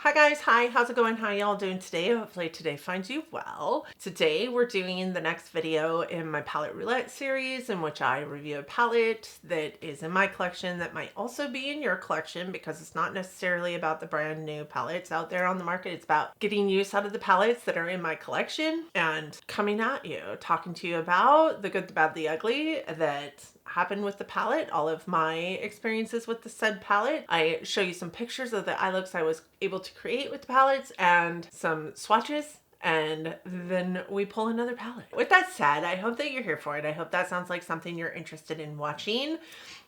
Hi guys, hi, how's it going? How y'all doing today? Hopefully today finds you well. Today we're doing the next video in my palette roulette series in which I review a palette that is in my collection that might also be in your collection, because it's not necessarily about the brand new palettes out there on the market. It's about getting use out of the palettes that are in my collection and coming at you, talking to you about the good, the bad, the ugly that happened with the palette, all of my experiences with the said palette. I show you some pictures of the eye looks I was able to create with the palettes and some swatches, and then we pull another palette. With that said, I hope that you're here for it. I hope that sounds like something you're interested in watching.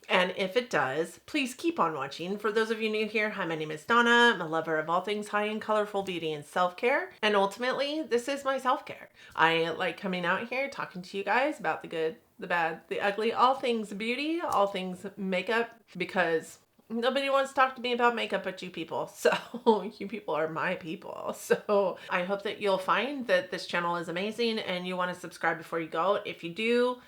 And if it does, please keep on watching. For those of you new here, hi, my name is Donna. I'm a lover of all things high and colorful beauty and self-care. And ultimately, this is my self-care. I like coming out here, talking to you guys about the good, the bad, the ugly, all things beauty, all things makeup, because nobody wants to talk to me about makeup but you people. So you people are my people. So I hope that you'll find that this channel is amazing and you want to subscribe before you go. If you do,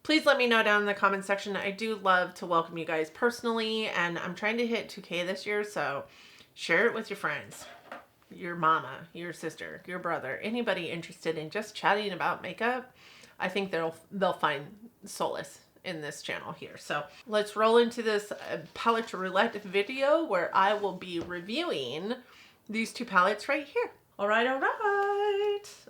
please let me know down in the comment section. I do love to welcome you guys personally, and I'm trying to hit 2K this year, so share it with your friends, your mama, your sister, your brother, anybody interested in just chatting about makeup. I think they'll find solace in this channel here. So let's roll into this palette roulette video where I will be reviewing these two palettes right here. All right.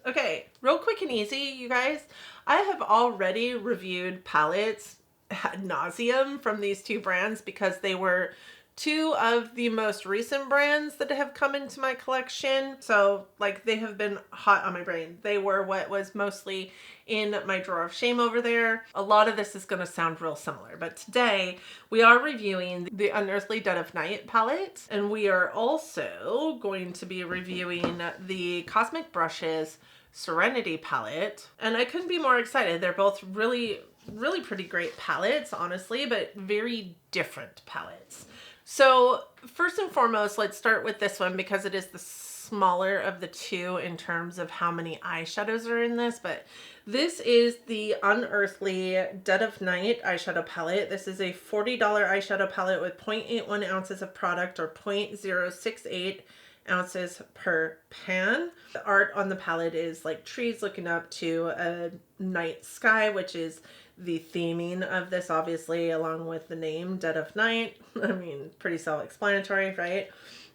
Okay, real quick and easy, you guys. I have already reviewed palettes ad nauseum from these two brands because they were two of the most recent brands that have come into my collection. So like they have been hot on my brain. They were what was mostly in my drawer of shame over there. A lot of this is going to sound real similar, but today we are reviewing the Unearthly Dead of Night palette, and we are also going to be reviewing the Cosmic Brushes Serenity palette. And I couldn't be more excited. They're both really pretty great palettes, honestly, but very different palettes. So first and foremost, let's start with this one because it is the smaller of the two in terms of how many eyeshadows are in this, but this is the Unearthly Dead of Night eyeshadow palette. This is a $40 eyeshadow palette with 0.81 ounces of product, or 0.068 ounces per pan. The art on the palette is like trees looking up to a night sky, which is the theming of this, obviously, along with the name Dead of Night. I mean, pretty self-explanatory, right?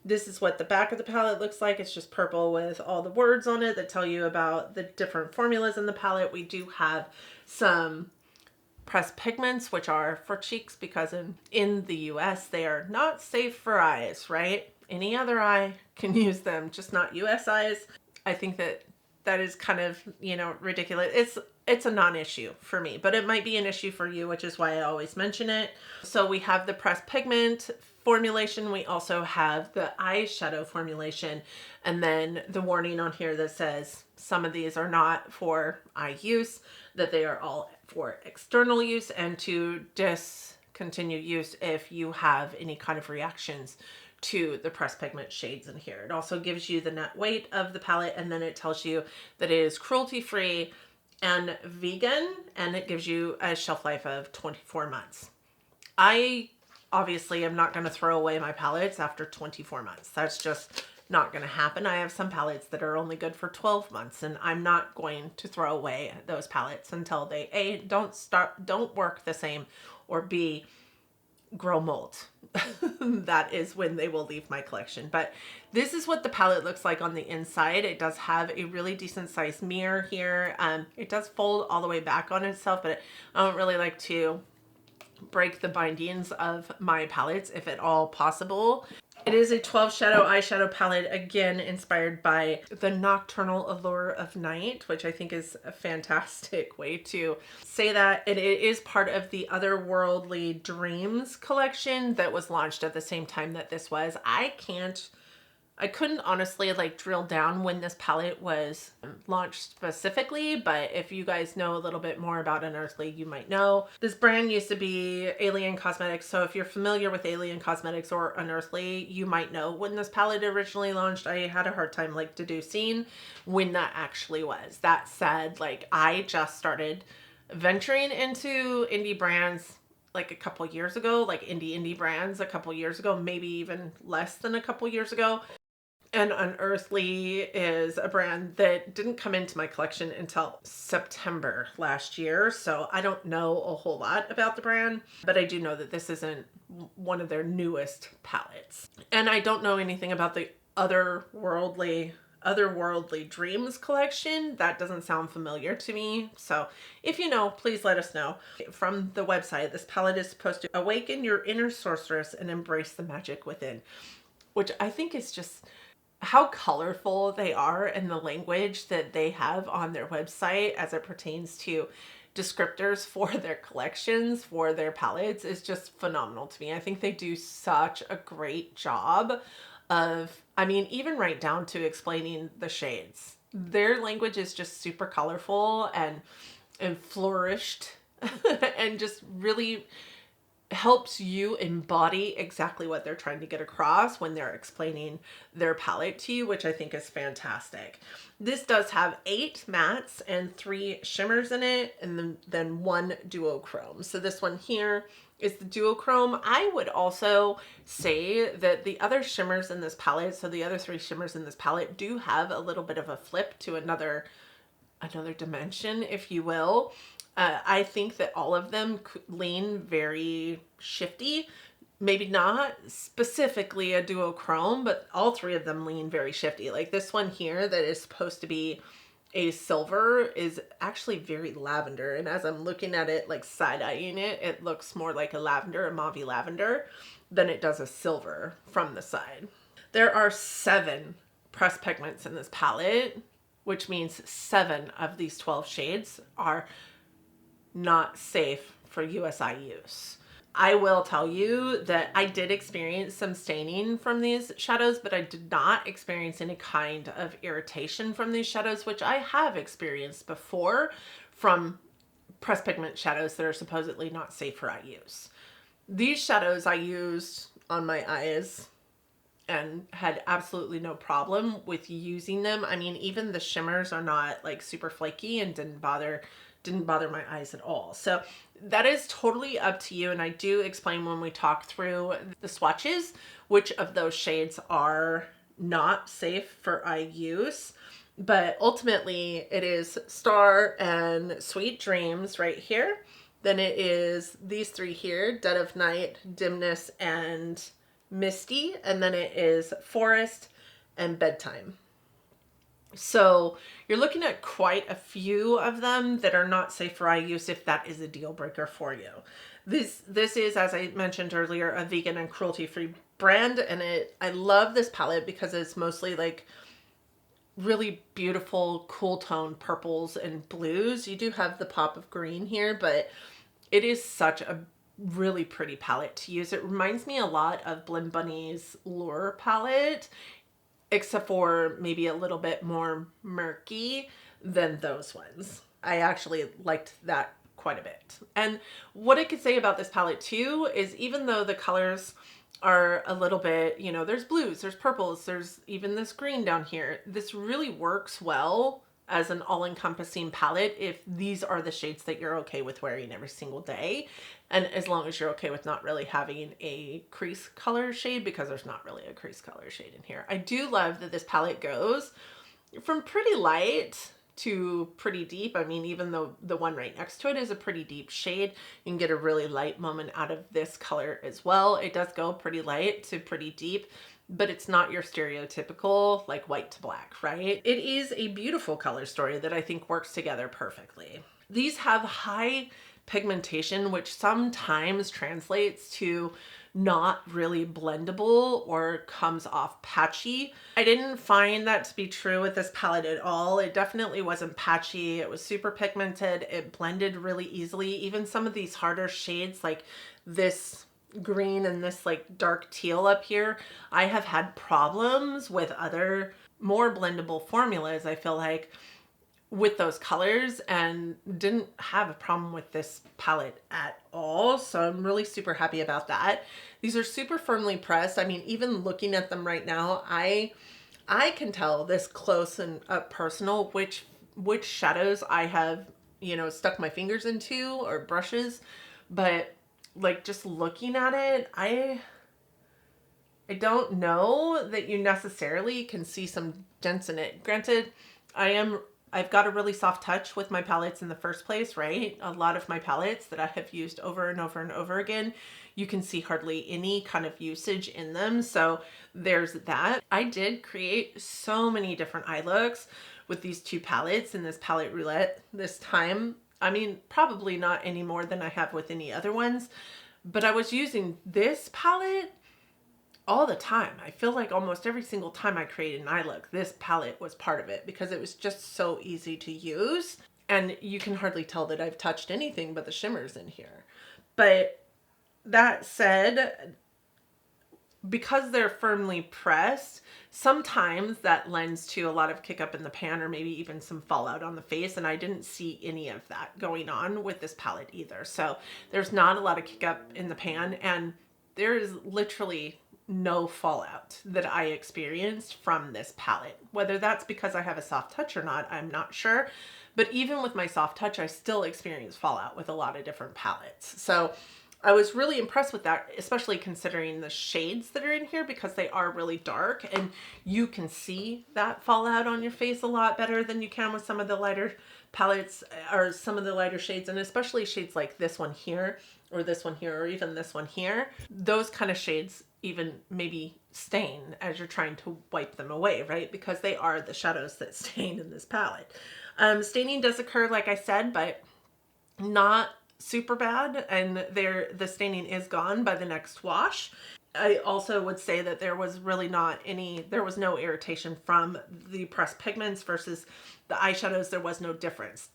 This is what the back of the palette looks like. It's just purple with all the words on it that tell you about the different formulas in the palette. We do have some pressed pigments, which are for cheeks, because in the US, they are not safe for eyes, right? Any other eye can use them, just not US eyes. I think that is kind of, you know, ridiculous. It's a non-issue for me, but it might be an issue for you, which is why I always mention it. So we have the pressed pigment formulation. We also have the eyeshadow formulation, and then the warning on here that says some of these are not for eye use, that they are all for external use, and to discontinue use if you have any kind of reactions to the pressed pigment shades in here. It also gives you the net weight of the palette, and then it tells you that it is cruelty-free and vegan, and it gives you a shelf life of 24 months. I obviously am not going to throw away my palettes after 24 months. That's just not going to happen. I have some palettes that are only good for 12 months, and I'm not going to throw away those palettes until they A, don't work the same, or B, grow mold. That is when they will leave my collection. But this is what the palette looks like on the inside. It does have a really decent sized mirror here. It does fold all the way back on itself, but I don't really like to break the bindings of my palettes if at all possible. It is a 12 shadow eyeshadow palette, again inspired by the nocturnal allure of night, which I think is a fantastic way to say that. And it is part of the Otherworldly Dreams collection that was launched at the same time that this was. I couldn't honestly like drill down when this palette was launched specifically, but if you guys know a little bit more about Unearthly, you might know. This brand used to be Alien Cosmetics, so if you're familiar with Alien Cosmetics or Unearthly, you might know when this palette originally launched. I had a hard time like deducing when that actually was. That said, like I just started venturing into indie brands like a couple years ago, like indie brands a couple years ago, maybe even less than a couple years ago. And Unearthly is a brand that didn't come into my collection until September last year. So I don't know a whole lot about the brand, but I do know that this isn't one of their newest palettes. And I don't know anything about the Otherworldly Dreams collection. That doesn't sound familiar to me. So if you know, please let us know. From the website, this palette is supposed to awaken your inner sorceress and embrace the magic within, which I think is just how colorful they are, and the language that they have on their website as it pertains to descriptors for their collections, for their palettes, is just phenomenal to me. I think they do such a great job of, I mean, even right down to explaining the shades. Their language is just super colorful and flourished and just really helps you embody exactly what they're trying to get across when they're explaining their palette to you, which I think is fantastic. This does have 8 mattes and 3 shimmers in it, and then 1 duochrome. So this one here is the duochrome. I would also say that the other shimmers in this palette, so the other 3 shimmers in this palette, do have a little bit of a flip to another dimension, if you will. I think that all of them lean very shifty. Maybe not specifically a duochrome, but all 3 of them lean very shifty. Like this one here that is supposed to be a silver is actually very lavender. And as I'm looking at it, like side-eyeing it, it looks more like a lavender, a mauve lavender, than it does a silver from the side. There are 7 pressed pigments in this palette, which means 7 of these 12 shades are not safe for USI use. I will tell you that I did experience some staining from these shadows, but I did not experience any kind of irritation from these shadows, which I have experienced before from pressed pigment shadows that are supposedly not safe for eye use. These shadows I used on my eyes and had absolutely no problem with using them. I mean, even the shimmers are not like super flaky and didn't bother my eyes at all. So that is totally up to you. And I do explain when we talk through the swatches, which of those shades are not safe for eye use. But ultimately it is Star and Sweet Dreams right here. Then it is these 3 here, Dead of Night, Dimness, and Misty. And then it is Forest and Bedtime. So you're looking at quite a few of them that are not safe for eye use if that is a deal breaker for you. This is, as I mentioned earlier, a vegan and cruelty-free brand, and I love this palette because it's mostly like really beautiful, cool tone purples and blues. You do have the pop of green here, but it is such a really pretty palette to use. It reminds me a lot of Blend Bunny's Lure palette, except for maybe a little bit more murky than those ones. I actually liked that quite a bit. And what I could say about this palette too is even though the colors are a little bit, you know, there's blues, there's purples, there's even this green down here, this really works well as an all-encompassing palette if these are the shades that you're okay with wearing every single day. And as long as you're okay with not really having a crease color shade, because there's not really a crease color shade in here. I do love that this palette goes from pretty light to pretty deep. I mean, even though the one right next to it is a pretty deep shade, you can get a really light moment out of this color as well. It does go pretty light to pretty deep, but it's not your stereotypical like white to black, right? It is a beautiful color story that I think works together perfectly. These have high pigmentation, which sometimes translates to not really blendable or comes off patchy. I didn't find that to be true with this palette at all. It definitely wasn't patchy. It was super pigmented. It blended really easily. Even some of these harder shades like this green and this like dark teal up here, I have had problems with other more blendable formulas, I feel like, with those colors, and didn't have a problem with this palette at all. So I'm really super happy about that. These are super firmly pressed. I mean, even looking at them right now, I can tell this close and up personal which shadows I have, you know, stuck my fingers into or brushes. But like just looking at it, I don't know that you necessarily can see some dents in it. Granted, I've got a really soft touch with my palettes in the first place, right? A lot of my palettes that I have used over and over and over again, you can see hardly any kind of usage in them. So there's that. I did create so many different eye looks with these two palettes in this palette roulette this time. I mean, probably not any more than I have with any other ones, but I was using this palette all the time. I feel like almost every single time I created an eye look, this palette was part of it because it was just so easy to use. And you can hardly tell that I've touched anything but the shimmers in here. But that said, because they're firmly pressed, sometimes that lends to a lot of kick up in the pan or maybe even some fallout on the face. And I didn't see any of that going on with this palette either. So there's not a lot of kick up in the pan, and there is literally no fallout that I experienced from this palette. Whether that's because I have a soft touch or not, I'm not sure. But even with my soft touch, I still experience fallout with a lot of different palettes. So I was really impressed with that, especially considering the shades that are in here, because they are really dark and you can see that fallout on your face a lot better than you can with some of the lighter palettes or some of the lighter shades, and especially shades like this one here or this one here or even this one here. Those kind of shades even maybe stain as you're trying to wipe them away, right? Because they are the shadows that stain in this palette. Staining does occur, like I said, but not super bad, and the staining is gone by the next wash. I also would say that there was really there was no irritation from the pressed pigments versus the eyeshadows. There was no difference.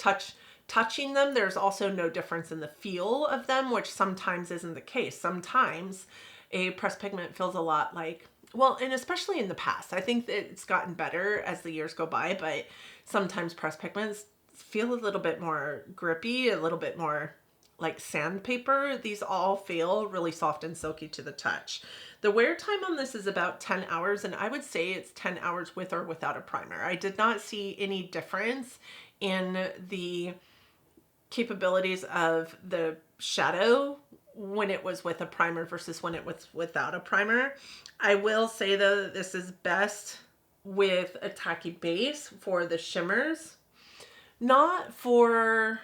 Touching them, there's also no difference in the feel of them, which sometimes isn't the case. Sometimes a pressed pigment feels a lot like, well, and especially in the past, I think that it's gotten better as the years go by, but sometimes pressed pigments feel a little bit more grippy, a little bit more like sandpaper. These all feel really soft and silky to the touch. The wear time on this is about 10 hours, and I would say it's 10 hours with or without a primer. I did not see any difference in the capabilities of the shadow when it was with a primer versus when it was without a primer. I will say though that this is best with a tacky base for the shimmers. Not for,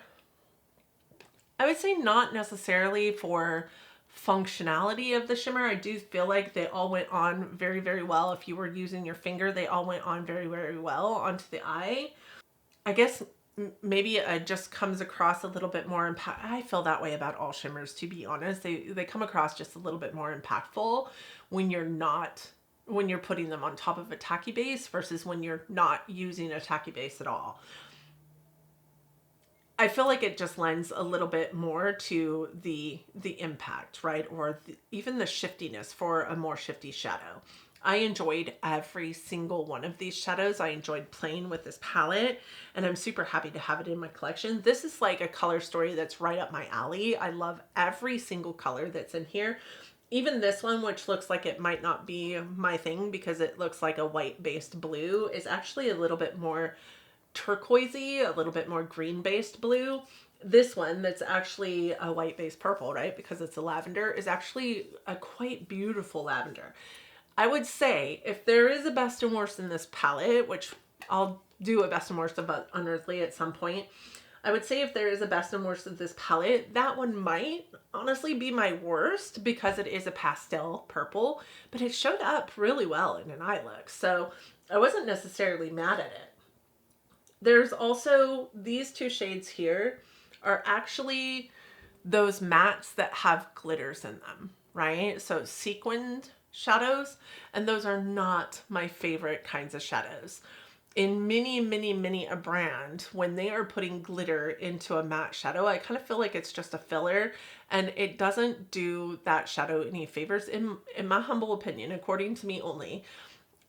I would say not necessarily for functionality of the shimmer. I do feel like they all went on very, very well. If you were using your finger, they all went on very, very well onto the eye. I guess maybe it just comes across a little bit more I feel that way about all shimmers, to be honest. They come across just a little bit more impactful when you're putting them on top of a tacky base versus when you're not using a tacky base at all. I feel like it just lends a little bit more to the impact, right? Or even the shiftiness for a more shifty shadow. I enjoyed every single one of these shadows. I enjoyed playing with this palette, and I'm super happy to have it in my collection. This is like a color story that's right up my alley. I love every single color that's in here. Even this one, which looks like it might not be my thing because it looks like a white-based blue, is actually a little bit more turquoisey, a little bit more green-based blue. This one that's actually a white-based purple, right? Because it's a lavender, is actually a quite beautiful lavender. I would say if there is a best and worst in this palette, which I'll do a best and worst of Unearthly at some point, I would say if there is a best and worst of this palette, that one might honestly be my worst because it is a pastel purple, but it showed up really well in an eye look. So I wasn't necessarily mad at it. There's also these two shades here are actually those mattes that have glitters in them, right? So sequined shadows, and those are not my favorite kinds of shadows. In many a brand, when they are putting glitter into a matte shadow, I kind of feel like it's just a filler, and it doesn't do that shadow any favors, in my humble opinion, according to me only.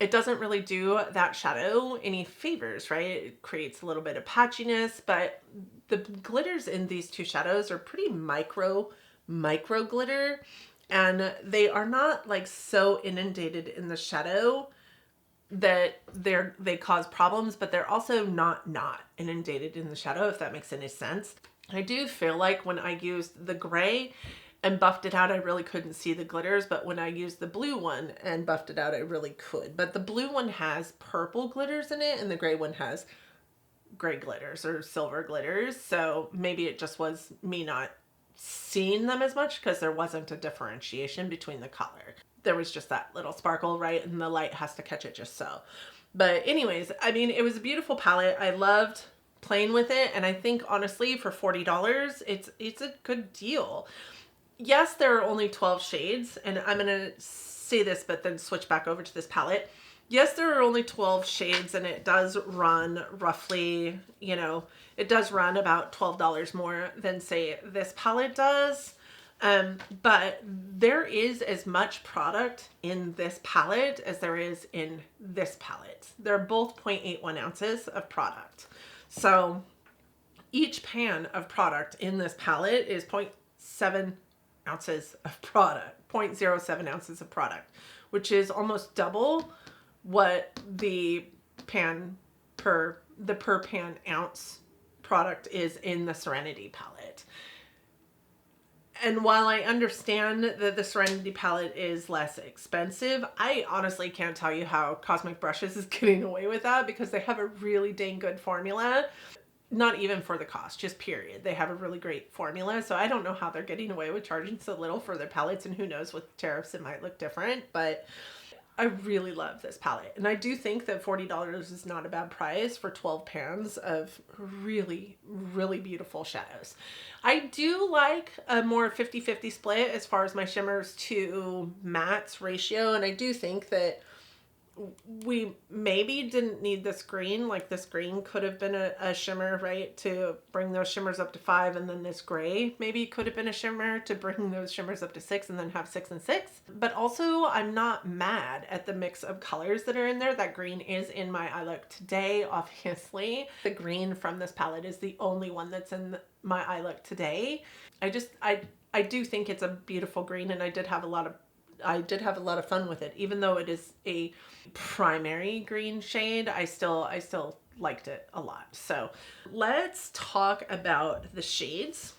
It doesn't really do that shadow any favors, right? It creates a little bit of patchiness, but the glitters in these two shadows are pretty micro glitter, and they are not like so inundated in the shadow that they cause problems, but they're also not inundated in the shadow, if that makes any sense. I do feel like when I used the gray and buffed it out, I really couldn't see the glitters, but when I used the blue one and buffed it out, I really could. But the blue one has purple glitters in it, and the gray one has gray glitters or silver glitters. So maybe it just was me not seeing them as much because there wasn't a differentiation between the color. There was just that little sparkle, right? And the light has to catch it just so. But anyways, I mean, it was a beautiful palette. I loved playing with it, and I think honestly for $40, it's a good deal. Yes, there are only 12 shades, and I'm going to say this, but then switch back over to this palette. Yes, there are only 12 shades, and it does run roughly, you know, it does run about $12 more than, say, this palette does. But there is as much product in this palette as there is in this palette. They're both 0.81 ounces of product. So each pan of product in this palette is 0.7 ounces of product, 0.07 ounces of product, which is almost double what the per pan ounce product is in the Serenity palette. And while I understand that the Serenity palette is less expensive, I honestly can't tell you how Cosmic Brushes is getting away with that, because they have a really dang good formula. Not even for the cost, just period. They have a really great formula. So I don't know how they're getting away with charging so little for their palettes, and who knows, with tariffs it might look different, but I really love this palette. And I do think that $40 is not a bad price for 12 pans of really, really beautiful shadows. I do like a more 50-50 split as far as my shimmers to mattes ratio. And I do think that we maybe didn't need this green. Like, this green could have been a shimmer, right, to bring those shimmers up to 5, and then this gray maybe could have been a shimmer to bring those shimmers up to 6, and then have 6 and 6. But also, I'm not mad at the mix of colors that are in there. That green is in my eye look today, obviously. The green from this palette is the only one that's in my eye look today. I do think it's a beautiful green, and I did have a lot of fun with it. Even though it is a primary green shade, I still liked it a lot. So let's talk about the shades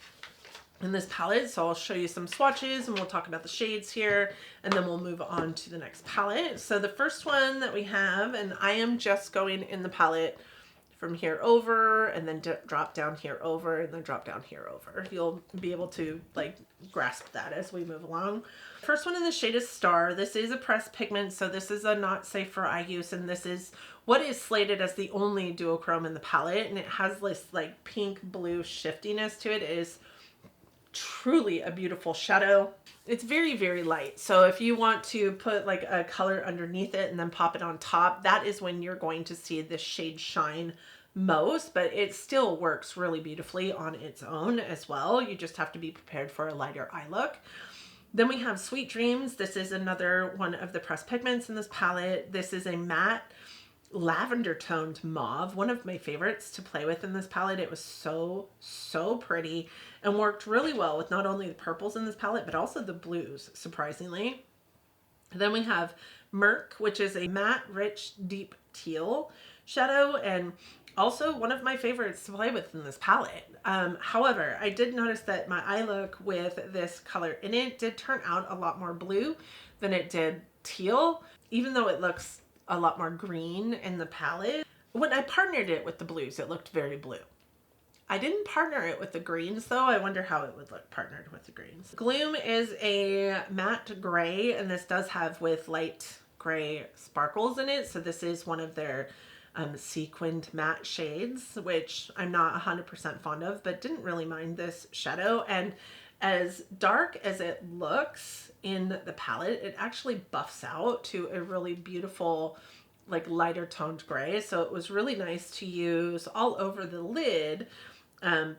in this palette. So I'll show you some swatches, and we'll talk about the shades here, and then we'll move on to the next palette. So the first one that we have, and I am just going in the palette from here over, and then drop down here over, and then drop down here over. You'll be able to like grasp that as we move along. First one in the shade is Star. This is a pressed pigment, so this is a not safe for eye use, and this is what is slated as the only duochrome in the palette, and it has this like pink blue shiftiness to it. It is truly a beautiful shadow. It's very, very light. So if you want to put like a color underneath it and then pop it on top, that is when you're going to see this shade shine most, but it still works really beautifully on its own as well. You just have to be prepared for a lighter eye look. Then we have Sweet Dreams. This is another one of the pressed pigments in this palette. This is a matte lavender toned mauve, one of my favorites to play with in this palette. It was so pretty and worked really well with not only the purples in this palette, but also the blues, surprisingly. Then we have Merc, which is a matte, rich, deep teal shadow, and also one of my favorites to play with in this palette. However, I did notice that my eye look with this color in it did turn out a lot more blue than it did teal, even though it looks a lot more green in the palette. When I partnered it with the blues, it looked very blue. I didn't partner it with the greens though. I wonder how it would look partnered with the greens. Gloom is a matte gray, and this does have with light gray sparkles in it. So this is one of their sequined matte shades, which I'm not 100% fond of, but didn't really mind this shadow. And as dark as it looks in the palette, it actually buffs out to a really beautiful, like lighter toned gray. So it was really nice to use all over the lid,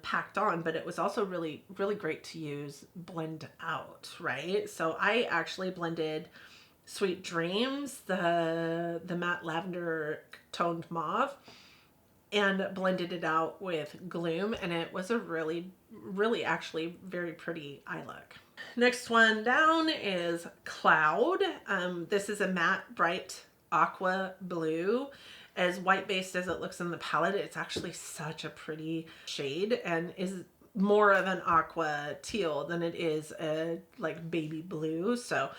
packed on, but it was also really great to use blend out, right? So I actually blended Sweet Dreams, the matte lavender toned mauve, and blended it out with Gloom, and it was a really actually very pretty eye look. Next one down is Cloud. This is a matte bright aqua blue. As white based as it looks in the palette, it's actually such a pretty shade and is more of an aqua teal than it is a like baby blue. So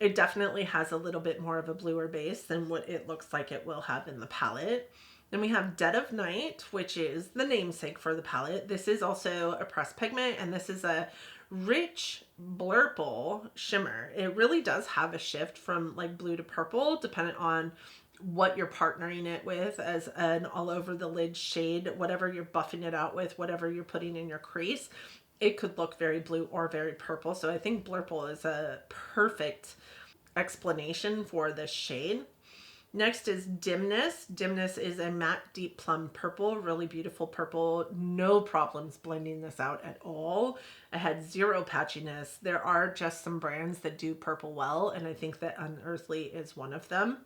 it definitely has a little bit more of a bluer base than what it looks like it will have in the palette. Then we have Dead of Night, which is the namesake for the palette. This is also a pressed pigment, and this is a rich blurple shimmer. It really does have a shift from like blue to purple depending on what you're partnering it with as an all over the lid shade, whatever you're buffing it out with, whatever you're putting in your crease. It could look very blue or very purple. So I think blurple is a perfect explanation for this shade. Next is Dimness. Dimness is a matte deep plum purple, really beautiful purple. No problems blending this out at all. It had zero patchiness. There are just some brands that do purple well, and I think that Unearthly is one of them.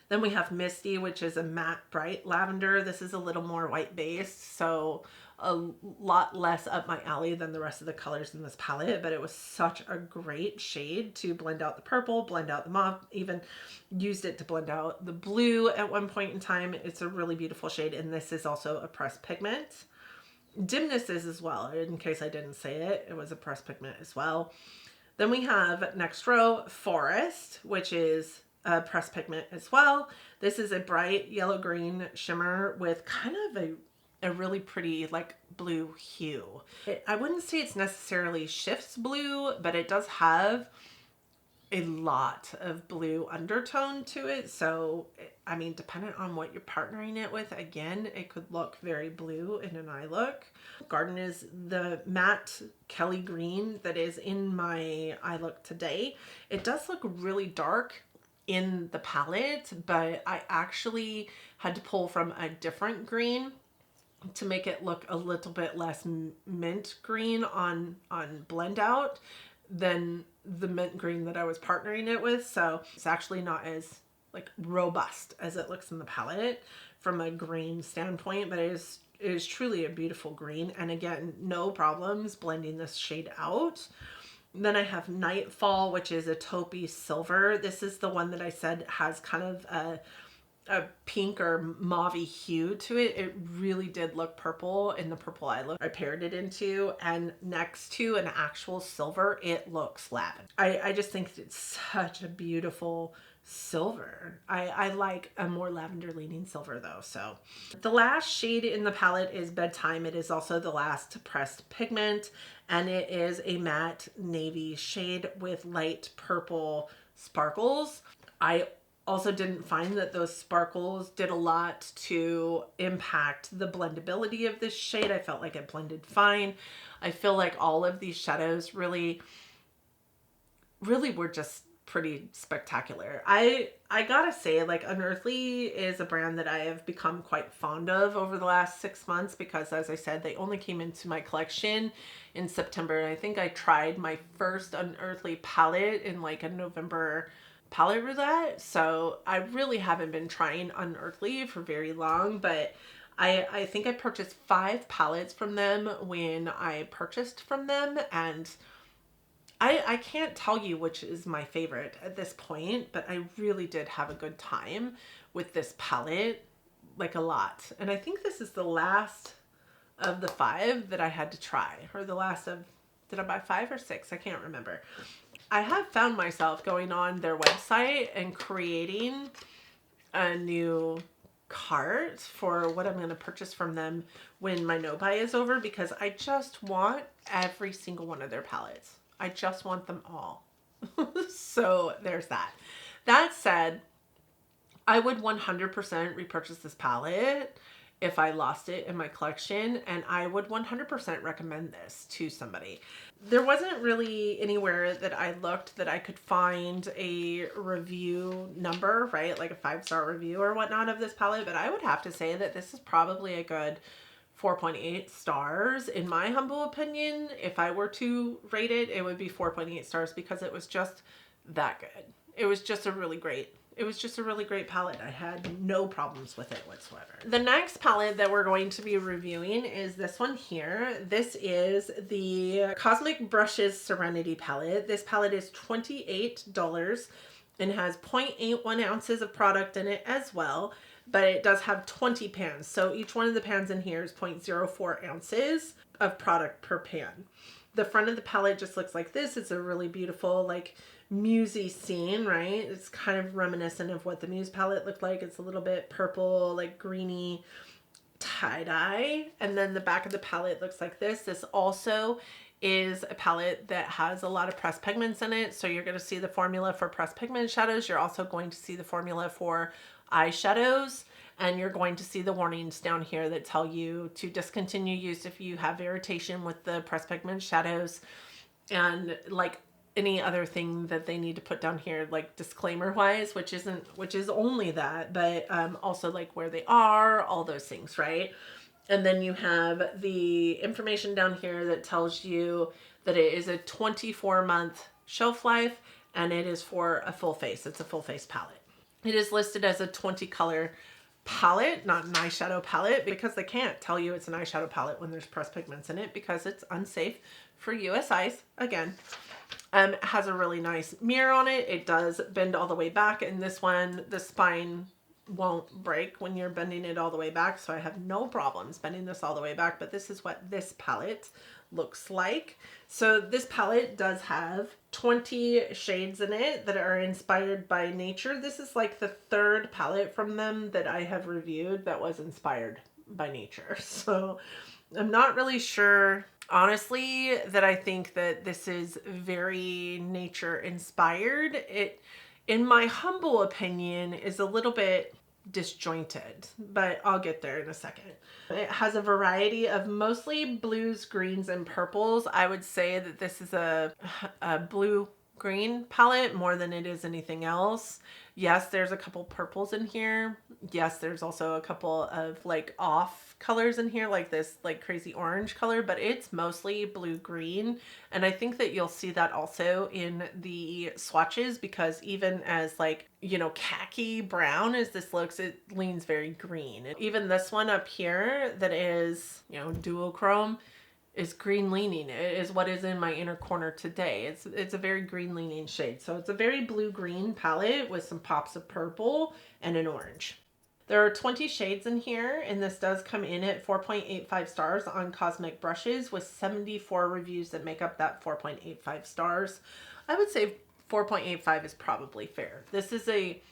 Then we have Misty, which is a matte bright lavender. This is a little more white based, so a lot less up my alley than the rest of the colors in this palette, but it was such a great shade to blend out the purple, blend out the mauve, even used it to blend out the blue at one point in time. It's a really beautiful shade, and this is also a pressed pigment. Dimness is as well, in case I didn't say it, it was a pressed pigment as well. Then we have next row Forest, which is a pressed pigment as well. This is a bright yellow green shimmer with kind of a really pretty like blue hue. I wouldn't say it's necessarily shifts blue, but it does have a lot of blue undertone to it. So, I mean, depending on what you're partnering it with, again, it could look very blue in an eye look. Garden is the matte Kelly green that is in my eye look today. It does look really dark in the palette, but I actually had to pull from a different green to make it look a little bit less mint green on blend out than the mint green that I was partnering it with. So it's actually not as like robust as it looks in the palette from a green standpoint, but it is truly a beautiful green. And again, no problems blending this shade out. Then I have Nightfall, which is a taupey silver. This is the one that I said has kind of a pink or mauve-y hue to it. It really did look purple in the purple eye look I paired it into, and next to an actual silver, it looks lavender. I just think it's such a beautiful silver. I like a more lavender leaning silver though. So the last shade in the palette is Bedtime. It is also the last pressed pigment, and it is a matte navy shade with light purple sparkles. I also didn't find that those sparkles did a lot to impact the blendability of this shade. I felt like it blended fine. I feel like all of these shadows really were just pretty spectacular. I gotta say, like, Unearthly is a brand that I have become quite fond of over the last 6 months because, as I said, they only came into my collection in September. And I think I tried my first Unearthly palette in like a November palette roulette. So I really haven't been trying Unearthly for very long, but I think I purchased 5 palettes from them when I purchased from them, and I can't tell you which is my favorite at this point, but I really did have a good time with this palette, like a lot. And I think this is the last of the 5 that I had to try, or the last of, did I buy 5 or 6? I can't remember. I have found myself going on their website and creating a new cart for what I'm going to purchase from them when my no-buy is over, because I just want every single one of their palettes. I just want them all. So there's that. That said, I would 100% repurchase this palette if I lost it in my collection, and I would 100% recommend this to somebody. There wasn't really anywhere that I looked that I could find a review number, right? Like a 5-star review or whatnot of this palette, but I would have to say that this is probably a good 4.8 stars in my humble opinion. If I were to rate it, it would be 4.8 stars because it was just that good. It was just a really great palette. I had no problems with it whatsoever. The next palette that we're going to be reviewing is this one here. This is the Cosmic Brushes Serenity palette. This palette is $28. and has 0.81 ounces of product in it as well, but it does have 20 pans. So each one of the pans in here is 0.04 ounces of product per pan. The front of the palette just looks like this. It's a really beautiful, like, musy scene, right? It's kind of reminiscent of what the Muse palette looked like. It's a little bit purple, like greeny tie-dye. And then the back of the palette looks like this. This also is a palette that has a lot of pressed pigments in it. So you're going to see the formula for pressed pigment shadows. You're also going to see the formula for eyeshadows. And you're going to see the warnings down here that tell you to discontinue use if you have irritation with the pressed pigment shadows, and like any other thing that they need to put down here, like disclaimer wise, which is only that, but also like where they are, all those things, right? And then you have the information down here that tells you that it is a 24-month shelf life, and it is for a full face. It's a full face palette. It is listed as a 20 color palette, not an eyeshadow palette, because they can't tell you it's an eyeshadow palette when there's pressed pigments in it, because it's unsafe for US eyes. Again, it has a really nice mirror on it. It does bend all the way back, and this one, the spine won't break when you're bending it all the way back, so I have no problems bending this all the way back. But this is what this palette looks like. So this palette does have 20 shades in it that are inspired by nature. This is like the third palette from them that I have reviewed that was inspired by nature. So I'm not really sure, honestly, that I think that this is very nature inspired. It, in my humble opinion, is a little bit disjointed, but I'll get there in a second. It has a variety of mostly blues, greens, and purples. I would say that this is a blue green palette more than it is anything else. Yes, there's a couple purples in here. Yes, there's also a couple of like off colors in here, like this like crazy orange color, but it's mostly blue green. And I think that you'll see that also in the swatches, because even as like, you know, khaki brown as this looks, it leans very green. And even this one up here that is, you know, duochrome is green leaning. It is what is in my inner corner today. It's a very green leaning shade. So it's a very blue green palette with some pops of purple and an orange. There are 20 shades in here, and this does come in at 4.85 stars on Cosmic Brushes, with 74 reviews that make up that 4.85 stars. I would say 4.85 is probably fair. This is a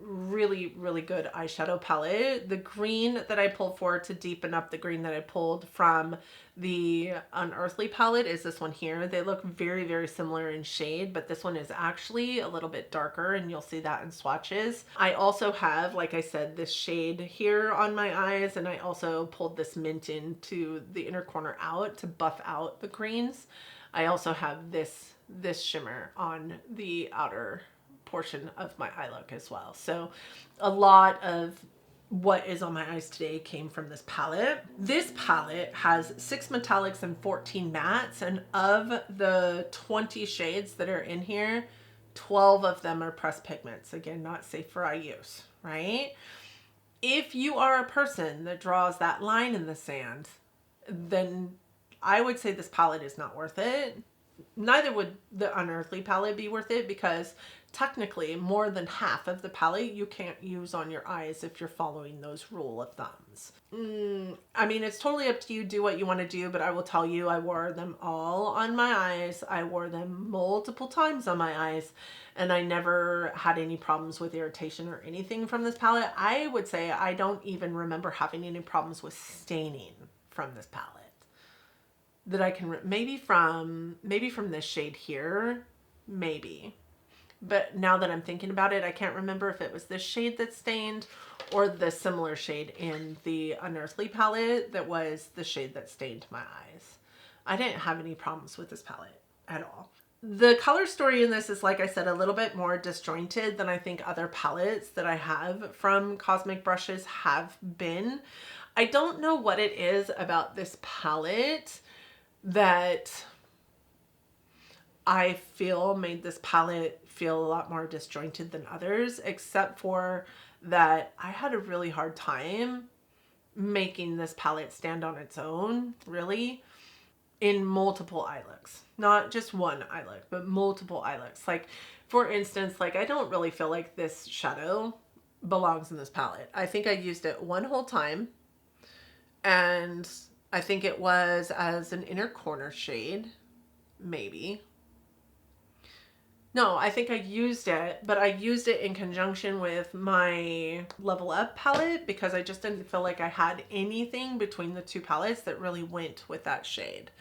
really, really good eyeshadow palette. The green that I pulled for to deepen up the green that I pulled from the Unearthly palette is this one here. They look very, very similar in shade, but this one is actually a little bit darker, and you'll see that in swatches. I also have, like I said, this shade here on my eyes, and I also pulled this mint into the inner corner out to buff out the greens. I also have this shimmer on the outer portion of my eye look as well. So a lot of what is on my eyes today came from this palette. This palette has 6 metallics and 14 mattes, and of the 20 shades that are in here, 12 of them are pressed pigments. Again, not safe for eye use, right? If you are a person that draws that line in the sand, then I would say this palette is not worth it. Neither would the Unearthly palette be worth it, because technically more than half of the palette you can't use on your eyes if you're following those rule of thumbs. I mean, it's totally up to you. Do what you want to do, but I will tell you, I wore them all on my eyes. I wore them multiple times on my eyes, and I never had any problems with irritation or anything from this palette. I would say I don't even remember having any problems with staining from this palette. That I can, maybe from this shade here, maybe. But now that I'm thinking about it, I can't remember if it was this shade that stained or the similar shade in the Unearthly palette that was the shade that stained my eyes. I didn't have any problems with this palette at all. The color story in this is, like I said, a little bit more disjointed than I think other palettes that I have from Cosmic Brushes have been. I don't know what it is about this palette that I feel made this palette feel a lot more disjointed than others, except for that I had a really hard time making this palette stand on its own, really, in multiple eye looks. Not just one eye look, but multiple eye looks. Like, For instance, like I don't really feel like this shadow belongs in this palette. I think I used it one whole time, and I think it was as an inner corner shade, maybe. No, I think I used it, but I used it in conjunction with my Level Up palette because I just didn't feel like I had anything between the two palettes that really went with that shade.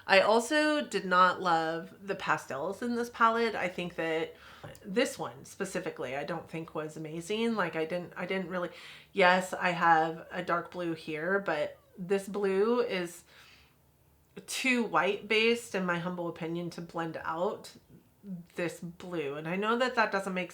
I also did not love the pastels in this palette. I think that this one specifically, I don't think was amazing. Like I didn't really, yes, I have a dark blue here, but this blue is too white based in my humble opinion to blend out this blue. And I know that that doesn't make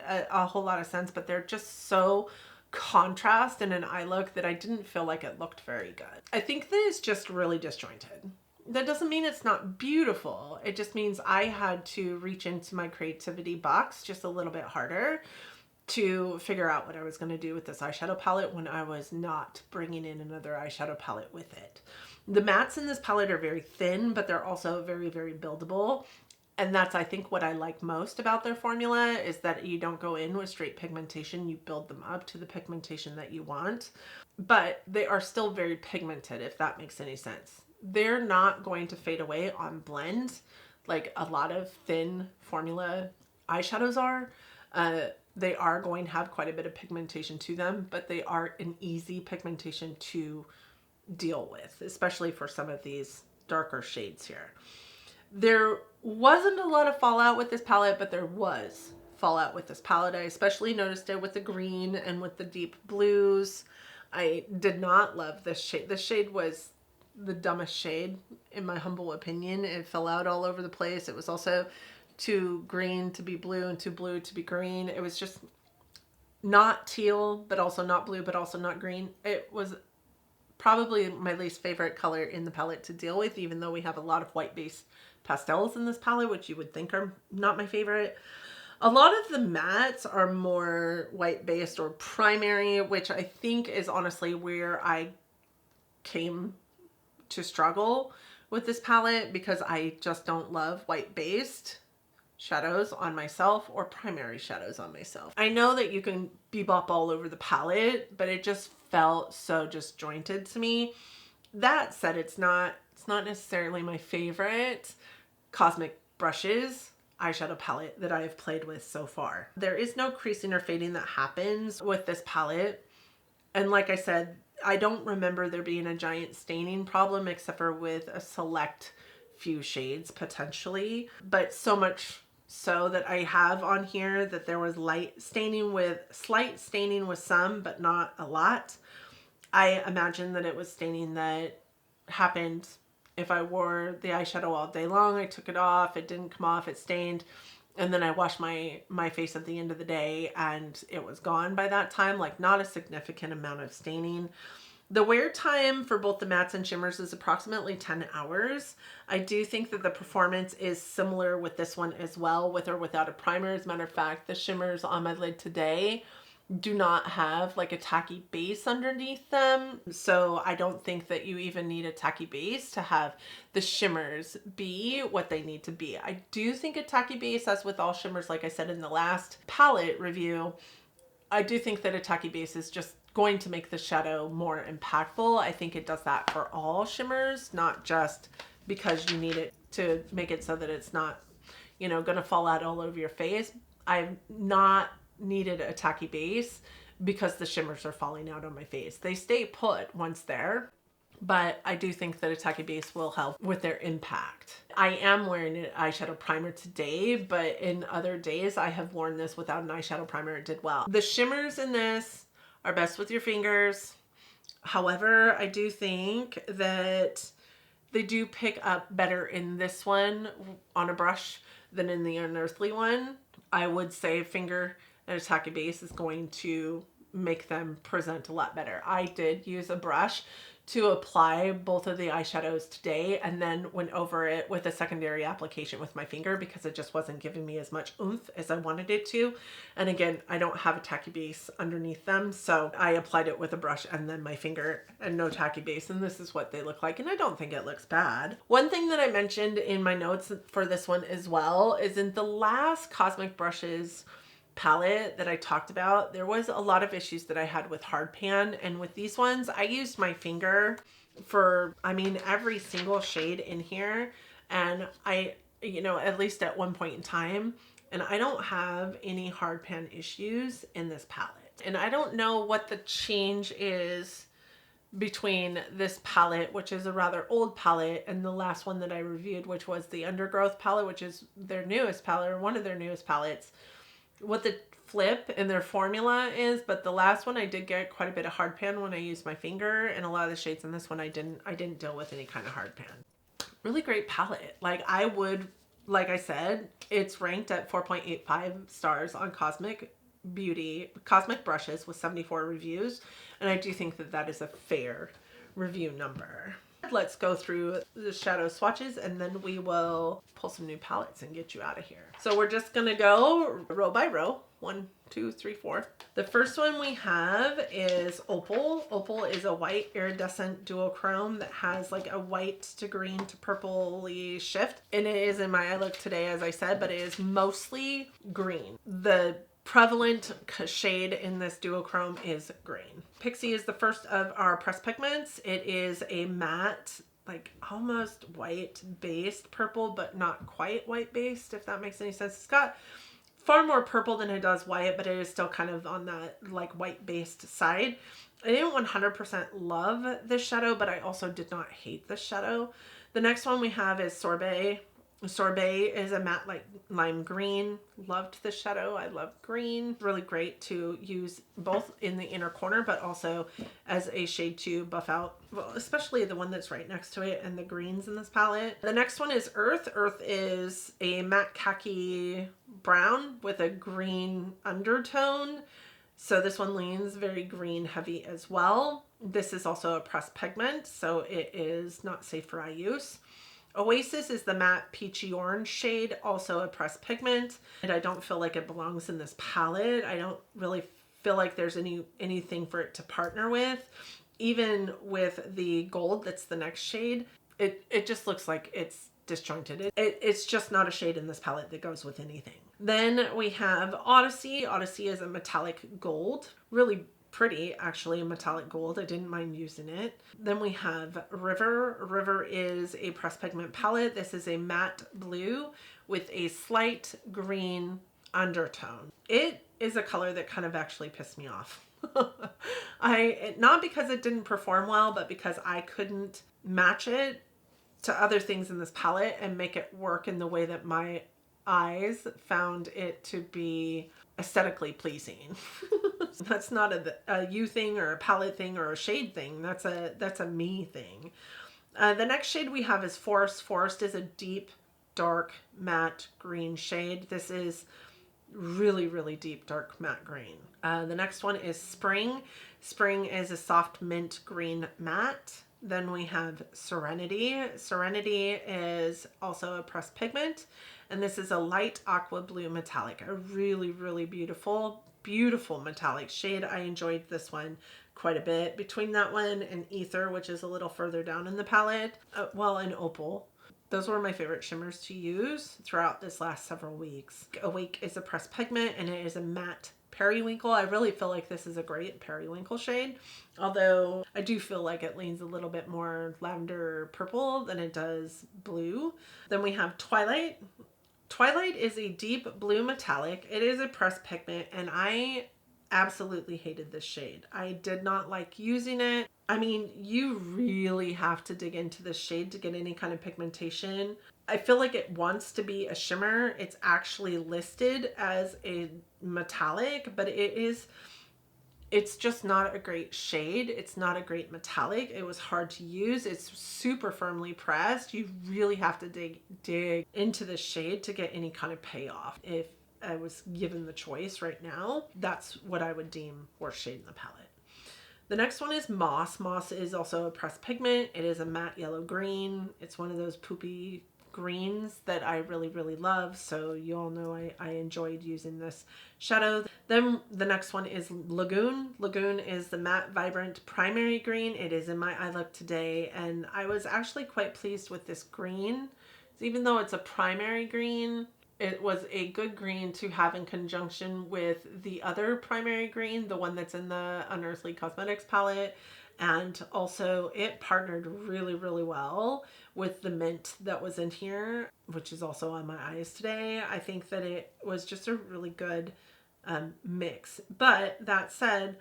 a whole lot of sense, but they're just so contrast in an eye look that I didn't feel like it looked very good. I think that it's just really disjointed. That doesn't mean it's not beautiful. It just means I had to reach into my creativity box just a little bit harder to figure out what I was going to do with this eyeshadow palette when I was not bringing in another eyeshadow palette with it. The mattes in this palette are very thin, but they're also very, very buildable. And that's, I think, what I like most about their formula is that you don't go in with straight pigmentation. You build them up to the pigmentation that you want. But they are still very pigmented, if that makes any sense. They're not going to fade away on blend like a lot of thin formula eyeshadows are. They are going to have quite a bit of pigmentation to them, but they are an easy pigmentation to deal with, especially for some of these darker shades here. There wasn't a lot of fallout with this palette, but there was fallout with this palette. I especially noticed it with the green and with the deep blues. I did not love this shade. This shade was the dumbest shade in my humble opinion. It fell out all over the place. It was also too green to be blue and too blue to be green. It was just not teal, but also not blue, but also not green. It was probably my least favorite color in the palette to deal with, even though we have a lot of white based pastels in this palette, which you would think are not my favorite. A lot of the mattes are more white based or primary, which I think is honestly where I came to struggle with this palette because I just don't love white based shadows on myself or primary shadows on myself. I know that you can bebop all over the palette, but it just felt so disjointed to me. That said, it's not necessarily my favorite Cosmic Brushes eyeshadow palette that I have played with so far. There is no creasing or fading that happens with this palette. And like I said, I don't remember there being a giant staining problem except for with a select few shades potentially, but so much so that I have on here that there was slight staining with some, but not a lot. I imagine that it was staining that happened if I wore the eyeshadow all day long. I took it off, it didn't come off, it stained, and then I washed my face at the end of the day and it was gone by that time. Like not a significant amount of staining. The wear time for both the mattes and shimmers is approximately 10 hours. I do think that the performance is similar with this one as well, with or without a primer. As a matter of fact, the shimmers on my lid today do not have like a tacky base underneath them. So I don't think that you even need a tacky base to have the shimmers be what they need to be. I do think a tacky base, as with all shimmers, like I said in the last palette review, I do think that a tacky base is just going to make the shadow more impactful. I think it does that for all shimmers, not just because you need it to make it so that it's not, you know, going to fall out all over your face. I've not needed a tacky base because the shimmers are falling out on my face. They stay put once there, but I do think that a tacky base will help with their impact. I am wearing an eyeshadow primer today, but in other days I have worn this without an eyeshadow primer. It did well. The shimmers in this are best with your fingers. However, I do think that they do pick up better in this one on a brush than in the Unearthly one. I would say finger and a tacky base is going to make them present a lot better. I did use a brush to apply both of the eyeshadows today and then went over it with a secondary application with my finger because it just wasn't giving me as much oomph as I wanted it to. And again, I don't have a tacky base underneath them, so I applied it with a brush and then my finger and no tacky base, and this is what they look like, and I don't think it looks bad. One thing that I mentioned in my notes for this one as well is in the last Cosmic Brushes palette that I talked about, there was a lot of issues that I had with hard pan, and with these ones I used my finger for, I mean, every single shade in here, and I, you know, at least at one point in time, and I don't have any hard pan issues in this palette. And I don't know what the change is between this palette, which is a rather old palette, and the last one that I reviewed, which was the Undergrowth palette, which is their newest palette, or one of their newest palettes, what the flip in their formula is. But the last one I did get quite a bit of hard pan when I used my finger, and a lot of the shades in this one I didn't deal with any kind of hard pan. Really great palette. Like, I would, like I said, it's ranked at 4.85 stars on Cosmic Brushes with 74 reviews, and I do think that that is a fair review number. Let's go through the shadow swatches and then we will pull some new palettes and get you out of here. So we're just gonna go row by row. 1, 2, 3, 4. The first one we have is Opal. Opal is a white iridescent duochrome that has like a white to green to purpley shift. And it is in my eye look today, as I said, but it is mostly green. The prevalent shade in this duochrome is green. Pixie is the first of our pressed pigments. It is a matte, like almost white based purple, but not quite white based, if that makes any sense. It's got far more purple than it does white, but it is still kind of on that like white based side. I didn't 100% love this shadow, but I also did not hate this shadow. The next one we have is Sorbet. Sorbet is a matte like lime green. Loved this shadow. I love green. Really great to use both in the inner corner, but also as a shade to buff out, well, especially the one that's right next to it and the greens in this palette. The next one is Earth. Earth is a matte khaki brown with a green undertone. So this one leans very green heavy as well. This is also a pressed pigment, so it is not safe for eye use. Oasis is the matte peachy orange shade, also a pressed pigment, and I don't feel like it belongs in this palette. I don't really feel like there's anything for it to partner with. Even with the gold, that's the next shade, it just looks like it's disjointed. It's just not a shade in this palette that goes with anything. Then we have Odyssey. Odyssey is a metallic gold, really pretty, actually, a metallic gold. I didn't mind using it. Then we have River. River is a pressed pigment palette. This is a matte blue with a slight green undertone. It is a color that kind of actually pissed me off. Not because it didn't perform well, but because I couldn't match it to other things in this palette and make it work in the way that my eyes found it to be aesthetically pleasing. That's not a you thing or a palette thing or a shade thing. That's a me thing. The next shade we have is Forest. Forest is a deep, dark, matte green shade. This is really, really deep, dark, matte green. The next one is Spring. Spring is a soft mint green matte. Then we have Serenity. Serenity is also a pressed pigment, and this is a light aqua blue metallic. A really, really beautiful metallic shade. I enjoyed this one quite a bit. Between that one and Ether, which is a little further down in the palette, and Opal. Those were my favorite shimmers to use throughout this last several weeks. Awake is a pressed pigment, and it is a matte periwinkle. I really feel like this is a great periwinkle shade, although I do feel like it leans a little bit more lavender purple than it does blue. Then we have Twilight. Twilight is a deep blue metallic. It is a pressed pigment, and I absolutely hated this shade. I did not like using it. I mean, you really have to dig into this shade to get any kind of pigmentation. I feel like it wants to be a shimmer. It's actually listed as a metallic, but it's just not a great shade. It's not a great metallic. It was hard to use. It's super firmly pressed. You really have to dig into the shade to get any kind of payoff. If I was given the choice right now, that's what I would deem worst shade in the palette. The next one is Moss. Moss is also a pressed pigment. It is a matte yellow green. It's one of those poopy greens that I really, really love. So you all know I enjoyed using this shadow. Then the next one is Lagoon. Lagoon is the matte vibrant primary green. It is in my eye look today. And I was actually quite pleased with this green. Even though it's a primary green, it was a good green to have in conjunction with the other primary green, the one that's in the Unearthly Cosmetics palette. And also it partnered really, really well with the mint that was in here, which is also on my eyes today. I think that it was just a really good mix. But that said,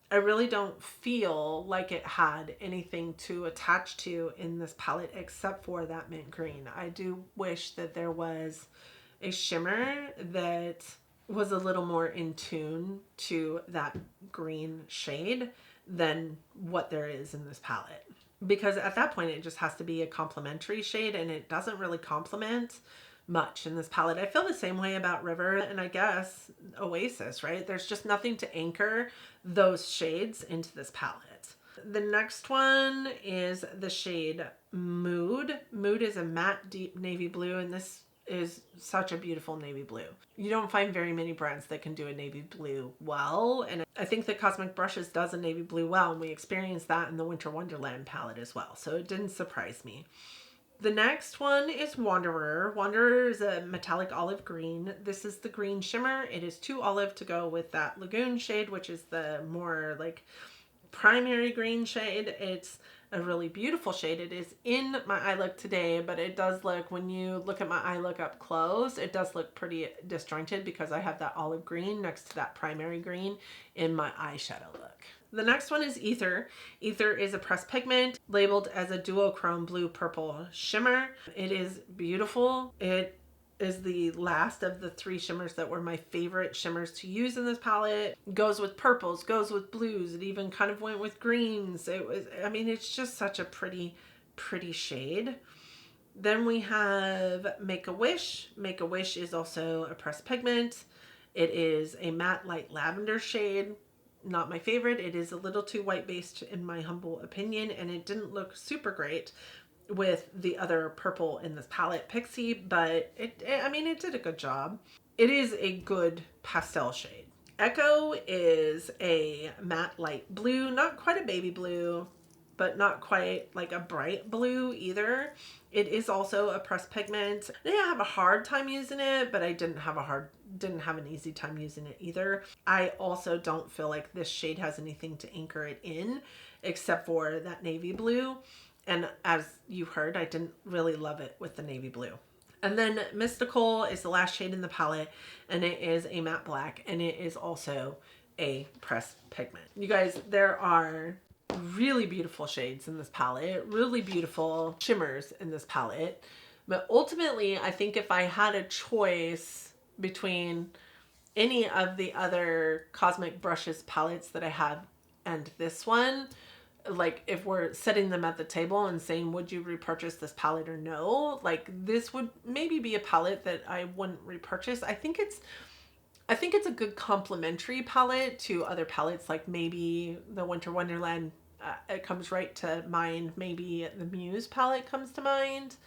I really don't feel like it had anything to attach to in this palette except for that mint green. I do wish that there was a shimmer that was a little more in tune to that green shade than what there is in this palette. Because at that point, it just has to be a complementary shade, and it doesn't really complement much in this palette. I feel the same way about River and I guess Oasis, right? There's just nothing to anchor those shades into this palette. The next one is the shade Mood. Mood is a matte deep navy blue, and this is such a beautiful navy blue. You don't find very many brands that can do a navy blue well, and I think that Cosmic Brushes does a navy blue well, and we experienced that in the Winter Wonderland palette as well, so it didn't surprise me. The next one is Wanderer. Wanderer is a metallic olive green. This is the green shimmer. It is too olive to go with that Lagoon shade, which is the more like primary green shade. It's a really beautiful shade. It is in my eye look today, but it does look, when you look at my eye look up close, it does look pretty disjointed because I have that olive green next to that primary green in my eyeshadow look. The next one is Ether. Ether is a pressed pigment labeled as a duochrome blue purple shimmer. It is beautiful. It is the last of the three shimmers that were my favorite shimmers to use in this palette. Goes with purples, goes with blues. It even kind of went with greens. It was, I mean, it's just such a pretty, pretty shade. Then we have Make a Wish. Make a Wish is also a pressed pigment. It is a matte light lavender shade. Not my favorite. It is a little too white based in my humble opinion, and it didn't look super great with the other purple in this palette, Pixie, but I mean, it did a good job. It is a good pastel shade. Echo is a matte light blue, not quite a baby blue, but not quite like a bright blue either. It is also a pressed pigment. I didn't have a hard time using it, but I didn't have an easy time using it either. I also don't feel like this shade has anything to anchor it in except for that navy blue. And as you heard, I didn't really love it with the navy blue. And then Mystical is the last shade in the palette, and it is a matte black, and it is also a pressed pigment. You guys, there are really beautiful shades in this palette, really beautiful shimmers in this palette. But ultimately, I think if I had a choice between any of the other Cosmic Brushes palettes that I have and this one, like if we're setting them at the table and saying, would you repurchase this palette or no? Like this would maybe be a palette that I wouldn't repurchase. I think it's a good complementary palette to other palettes, like maybe the Winter Wonderland. It comes right to mind. Maybe the Muse palette comes to mind,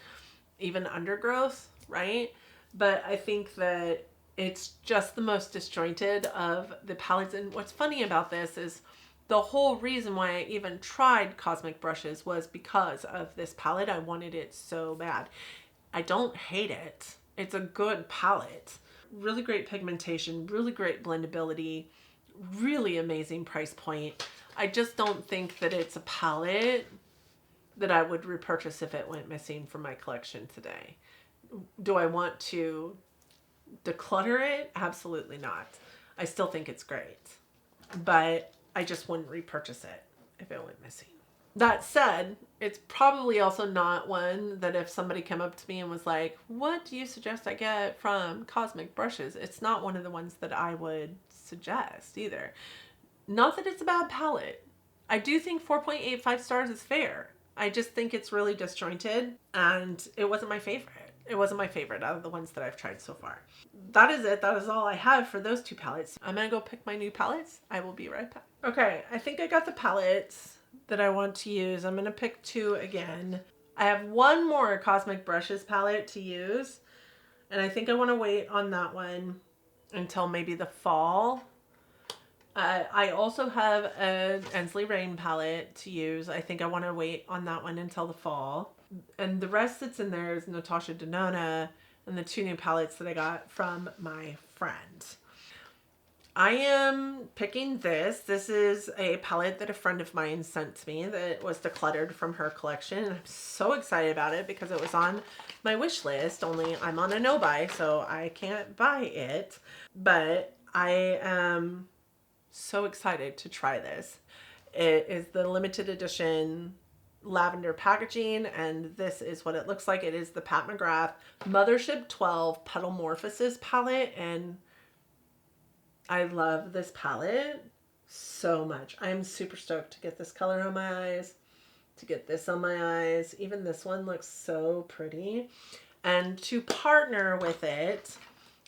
even Undergrowth, right? But I think that it's just the most disjointed of the palettes. And what's funny about this is the whole reason why I even tried Cosmic Brushes was because of this palette. I wanted it so bad. I don't hate it. It's a good palette. Really great pigmentation, really great blendability, really amazing price point. I just don't think that it's a palette that I would repurchase if it went missing from my collection today. Do I want to declutter it? Absolutely not. I still think it's great, but I just wouldn't repurchase it if it went missing. That said, it's probably also not one that if somebody came up to me and was like, what do you suggest I get from Cosmic Brushes? It's not one of the ones that I would suggest either. Not that it's a bad palette. I do think 4.85 stars is fair. I just think it's really disjointed and it wasn't my favorite. It wasn't my favorite out of the ones that I've tried so far. That is it. That is all I have for those two palettes. I'm going to go pick my new palettes. I will be right back. Okay, I think I got the palettes that I want to use. I'm going to pick two again. I have one more Cosmic Brushes palette to use, and I think I want to wait on that one until maybe the fall. I also have an Ensley Rain palette to use. I think I want to wait on that one until the fall. And the rest that's in there is Natasha Denona and the two new palettes that I got from my friend. I am picking this. This is a palette that a friend of mine sent to me that was decluttered from her collection. And I'm so excited about it because it was on my wish list, only I'm on a no buy, so I can't buy it. But I am so excited to try this. It is the limited edition lavender packaging, and this is what it looks like. It is the Pat McGrath Mothership 12 Petalmorphosis palette, and I love this palette so much. I'm super stoked to get this color on my eyes, to get this on my eyes. Even this one looks so pretty. And to partner with it,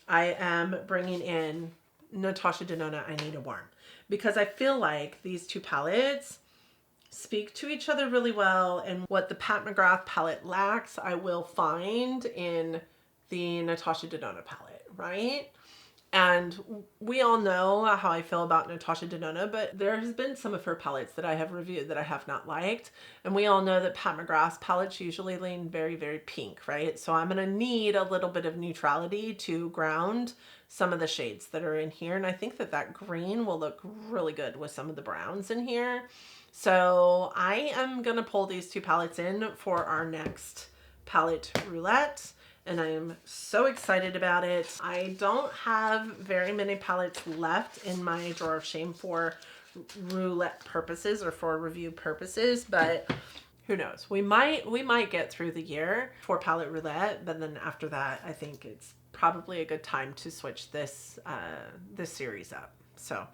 I am bringing in Natasha Denona, I Need a Worm, because I feel like these two palettes speak to each other really well, and what the Pat McGrath palette lacks, I will find in the Natasha Denona palette, right? And we all know how I feel about Natasha Denona, but there has been some of her palettes that I have reviewed that I have not liked. And we all know that Pat McGrath's palettes usually lean very, very pink, right? So I'm going to need a little bit of neutrality to ground some of the shades that are in here. And I think that that green will look really good with some of the browns in here. So I am going to pull these two palettes in for our next palette roulette. And I am so excited about it. I don't have very many palettes left in my drawer of shame for roulette purposes or for review purposes, but who knows? We might get through the year for palette roulette, but then after that, I think it's probably a good time to switch this this series up. So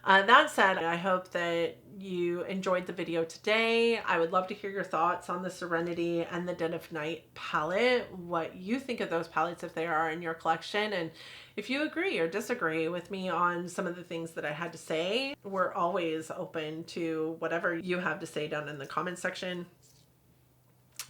that said, I hope that you enjoyed the video today. I would love to hear your thoughts on the Serenity and the Dead of Night palette, what you think of those palettes if they are in your collection, and if you agree or disagree with me on some of the things that I had to say. We're always open to whatever you have to say down in the comment section.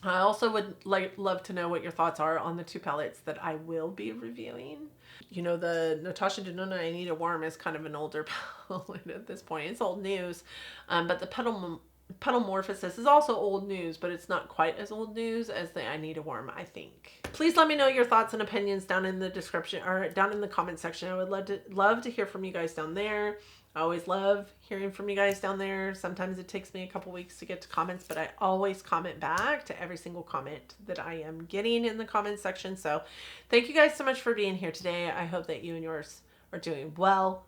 I also would love to know what your thoughts are on the two palettes that I will be reviewing. You know, the Natasha Denona I Need a Worm is kind of an older palette at this point. It's old news. But the Petalmorphosis is also old news, but it's not quite as old news as the I Need a Worm, I think. Please let me know your thoughts and opinions down in the description or down in the comment section. I would love to hear from you guys down there. I always love hearing from you guys down there. Sometimes it takes me a couple weeks to get to comments, but I always comment back to every single comment that I am getting in the comment section. So thank you guys so much for being here today. I hope that you and yours are doing well.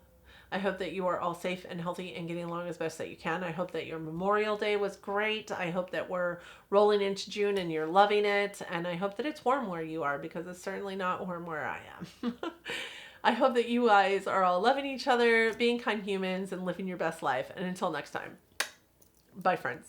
I hope that you are all safe and healthy and getting along as best that you can. I hope that your Memorial Day was great. I hope that we're rolling into June and you're loving it. And I hope that it's warm where you are, because it's certainly not warm where I am. I hope that you guys are all loving each other, being kind humans, and living your best life. And until next time, bye friends.